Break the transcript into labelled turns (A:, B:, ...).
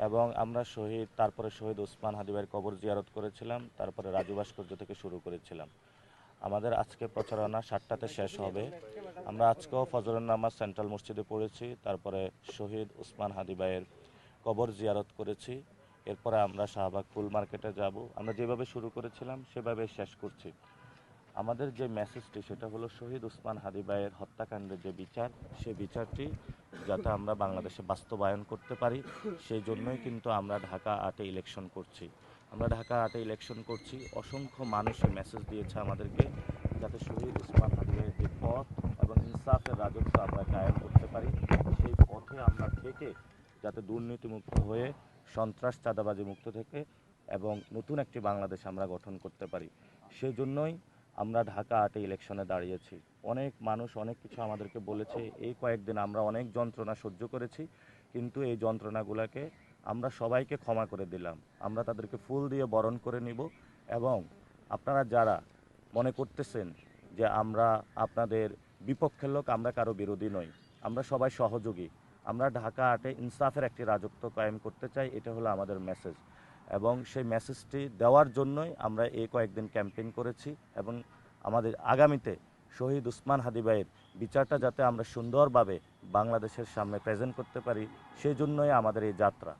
A: এবং আমরা তারপরে শহীদ ওসমান হাদি ভাইয়ের কবর জিয়ারত করেছিলাম, তারপরে রাজু ভাস্কর্য থেকে শুরু করেছিলাম। আমাদের আজকে প্রচারণা 7টাতে শেষ হবে। আমরা আজকেও ফজরের নামাজ সেন্ট্রাল মসজিদে পড়েছি, তারপরে শহীদ ওসমান হাদি ভাইয়ের কবর জিয়ারত করেছি। এরপরে আমরা শাহবাগ ফুল মার্কেটে যাব। আমরা যেভাবে শুরু করেছিলাম সেভাবে শেষ করছি। আমাদের যে মেসেজটি সেটা হলো শহীদ ওসমান হাদি ভাইয়ের হত্যাকাণ্ডের যে বিচার, সেই বিচারটি যাতে আমরা বাংলাদেশে বাস্তবায়ন করতে পারি, সেই জন্যই কিন্তু আমরা ঢাকা 8-এ ইলেকশন করছি। আমরা ঢাকা 8-এ ইলেকশন করছি, অসংখ্য মানুষের মেসেজ দিয়েছে আমাদেরকে যাতে শহীদ ওসমান হাদি ভাইয়ের যে পথ এবং ইনসাফের রাজত্ব আমরা কায়েম করতে পারি, সেই পথে আমরা থেকে যাতে দুর্নীতিমুক্ত হয়ে সন্ত্রাস চাঁদাবাজি মুক্ত থেকে এবং নতুন একটি বাংলাদেশ আমরা গঠন করতে পারি। সেই জন্যই আমরা ঢাকা 8-এ ইলেকশনে দাঁড়িয়েছি। অনেক মানুষ অনেক কিছু আমাদেরকে বলেছে, এই কয়েকদিন আমরা অনেক যন্ত্রণা সহ্য করেছি, কিন্তু এই যন্ত্রণাগুলোকে আমরা সবাইকে ক্ষমা করে দিলাম। আমরা তাদেরকে ফুল দিয়ে বরণ করে নিব। এবং আপনারা যারা মনে করতেছেন যে আমরা আপনাদের বিপক্ষের লোক, আমরা কারো বিরোধী নই, আমরা সবাই সহযোগী। আমরা ঢাকা 8-এ ইনসাফের একটি রাজত্ব কায়েম করতে চাই, এটা হলো আমাদের মেসেজ। এবং সেই মেসেজটি দেওয়ার জন্যই আমরা এই কয়েকদিন ক্যাম্পেইন করেছি। এবং আমাদের আগামীতে শহীদ ওসমান হাদি ভাইয়ের বিচারটা যাতে আমরা সুন্দরভাবে বাংলাদেশের সামনে প্রেজেন্ট করতে পারি, সেই জন্যই আমাদের এই যাত্রা।